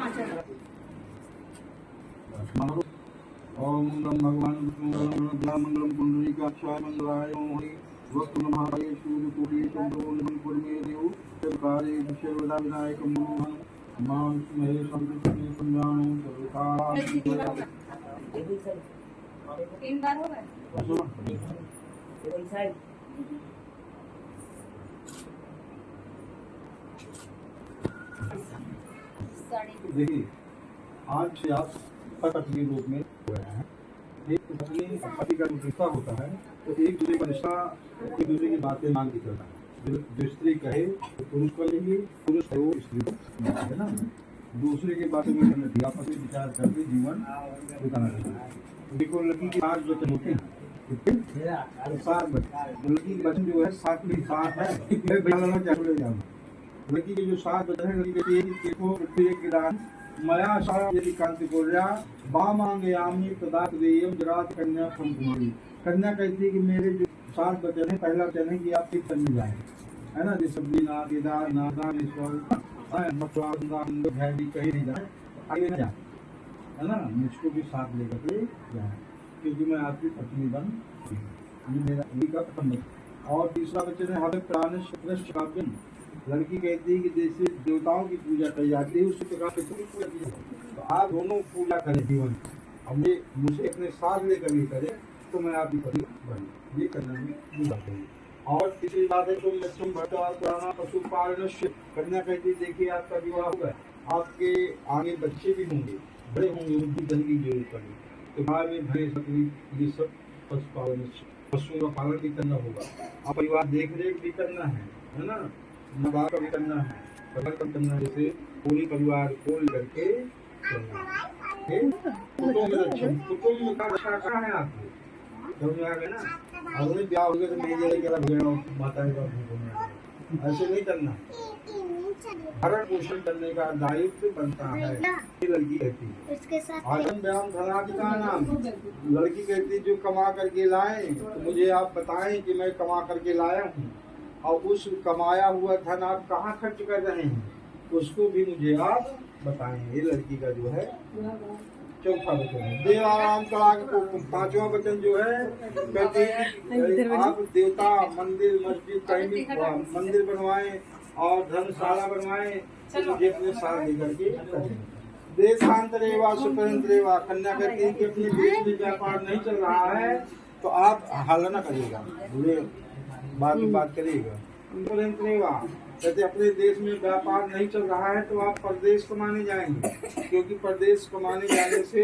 ओम नम भगवान मंगलम पुंडरीकाक्षाय मंगलाय ओहि वक्रतुंडाय सूर्यकोटि समप्रभो निर्मलपुरमे देव सर्वकार्ये सर्वदा विनायकं मोहनं मां स्महे संकृष्णे संज्ञानं सर्वकाल। 3 बार हो गए। देखिए आज से आप पति रूप में हुए हैं। एक पत्नी पति का रिश्ता होता है तो एक दूसरे का रिश्ता एक दूसरे की बातें मान के चलता है। जो स्त्री कहे तो पुरुष को लेंगे, पुरुष कहे वो स्त्री को, है ना। दूसरे की बातें में करना चाहिए, आपस में विचार करके जीवन बिताना चाहिए। देखो लड़की के 5 बच्चे होते हैं, 7 बच्चे। लड़की के बच्चे जो है 7 में 7 है। लड़की के जो 7 बच्चे हैं, लड़की के मया सारा यदि कांति बोल्या बामांगयामी तदात देयम जरात कन्या कुमारी। कन्या कहती है कि मेरे जो 7 वचन है, पहला वचन है कि आप ठीक करने जाए, है ना। जैसे बिना केदार नादान कहीं नहीं जाए, आगे न जाए, है ना। मुझको भी साथ लेकर के जाए क्योंकि मैं आपकी पत्नी बन, ये मेरा का प्रथम वचन। और तीसरा वचन है हमें प्राण काव्यम। लड़की कहती है कि जैसे देवताओं की पूजा की जाती है उसी प्रकार से पूजा की जाती है। तो आप दोनों पूजा करें जीवन, अब ये मुझे अपने साथ लेकर भी करें तो मैं आपकी पत्नी बनी, ये करने में पूजा करें। और तीसरी बात है तुम भट्टा पुराना पशुपालन। कन्या कहती देखिए आपका विवाह होगा, आपके आगे बच्चे भी होंगे, बड़े होंगे, उनकी धन की जरूरत पड़ेगी, तो बाद में भैंस बकरी ये सब पशुपालन, पशुओं का पालन भी करना होगा। और परिवार देख रेख भी करना है ना। नवाह का भी करना है, प्रबंधन करना है, जैसे पूरी परिवार को लेकर चलना है। कुटुंब का रक्षा करना है आपको, समझ आ गया ना। अगले ब्याह हो गया तो मेरी माता ऐसे नहीं करना। भरण पोषण करने का दायित्व बनता है, ये लड़की कहती है। आजम व्यायाम धनाधिका नाम। लड़की कहती है जो कमा करके लाए तो मुझे आप बताएं कि मैं कमा करके लाया हूँ, और उस कमाया हुआ धन आप कहाँ खर्च कर रहे हैं उसको भी मुझे आप बताएं। ये लड़की का जो है चौथा वचन है। देवाराम का 5वां वचन जो है कहते हैं आप देवता मंदिर मस्जिद कहीं भी मंदिर बनवाएं और धर्मशाला बनवाएं तो मुझे अपने साथ लेकर के करें। देशांतरेवा सुपरंतरेवा। कन्या कहती है कि अपने देश में व्यापार नहीं चल रहा है तो आप हल न करिएगा, बाद में बात करिएगा। कहते अपने देश में व्यापार नहीं चल रहा है तो आप परदेश कमाने जाएंगे, क्योंकि परदेश कमाने जाने से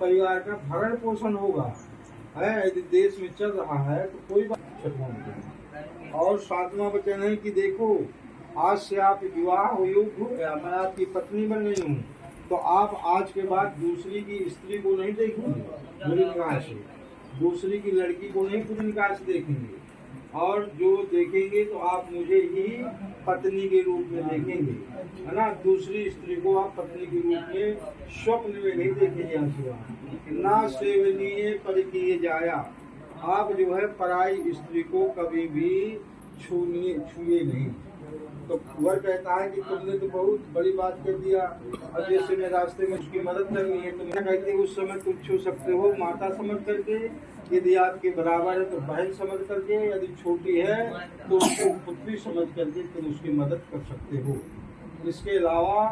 परिवार का भरण पोषण होगा, है। यदि देश में चल रहा है तो कोई बात नहीं। और 7वां वचन है कि देखो आज से आप विवाह योग्य हो गया, मैं आपकी पत्नी बन गई हूँ, तो आप आज के बाद दूसरी की स्त्री को नहीं देखेंगे बुरी निगाह से, दूसरी की लड़की को नहीं बुरी निगाह से देखेंगे, और जो देखेंगे तो आप मुझे ही पत्नी के रूप में देखेंगे, है ना। दूसरी स्त्री को आप पत्नी के रूप में स्वप्न में नहीं देखेंगे। ना सेवनीय परिकीय जाया। आप जो है पराई स्त्री को कभी भी छुए नहीं। तो वह कहता है कि तुमने तो बहुत बड़ी बात कर दिया, और जैसे मैं रास्ते में उसकी मदद करनी है तो मैं कहती हूँ उस समय तुम छू सकते हो माता समझ करके, यदि आपके बराबर है तो बहन समझ करके, यदि छोटी है तो उसको पुत्री समझ करके तुम उसकी मदद कर सकते हो। इसके अलावा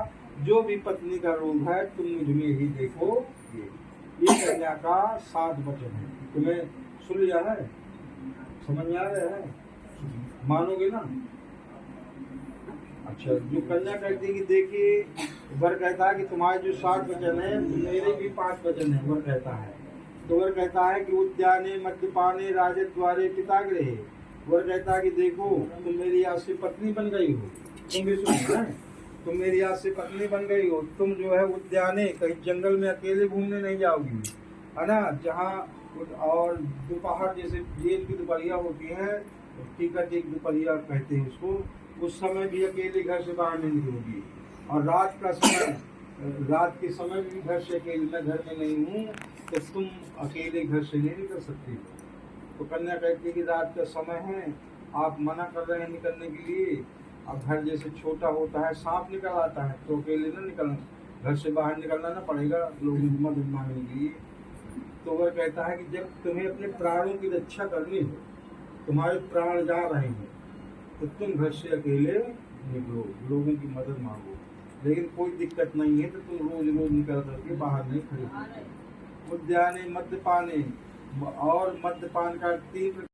जो भी पत्नी का रोग है तुम मुझ में ही देखो। ये कन्या का 7 वचन है। तुम्हें सुन लिया है, समझ में आ रहा है, मानोगे ना। अच्छा, जो कन्या कहती है कि देखिए वर कहता है कि तुम्हारे जो 7 वचन है मेरे भी 5 वचन है। वर कहता है तो वर कहता है कि उद्याने मद्यपाने राजद्वारे पितागृहे। वर कहता है कि देखो तुम मेरी आज से पत्नी बन गई हो, तुम भी सुनो, तुम मेरी आज से पत्नी बन गई हो। तुम जो है उद्याने कहीं जंगल में अकेले घूमने नहीं जाओगी, है ना। जहाँ और दोपहर जैसे जेल की दोपहरिया होती है, टिकट एक दोपहरिया कहते हैं उसको, उस समय भी अकेले घर से बाहर नहीं निकलोगी। और रात का समय, रात के समय भी घर से अकेले, मैं घर में नहीं हूँ तो तुम अकेले घर से नहीं निकल सकती। तो कन्या कहती है कि रात का समय है, आप मना कर रहे हैं निकलने के लिए। अब घर जैसे छोटा होता है, सांप निकल आता है तो अकेले न निकलना, घर से बाहर निकलना ना पड़ेगा लोगों की मदद मांगने के लिए। तो वह कहता है कि जब तुम्हें अपने प्राणों की रक्षा करनी हो, तुम्हारे प्राण जा रहे हैं, तो तुम घर से अकेले निकलो, लोगों की मदद मांगो। लेकिन कोई दिक्कत नहीं है तो तुम रोज रोज निकल करके बाहर नहीं खड़े। उद्याने मद्यपाने, और मद्यपान का 3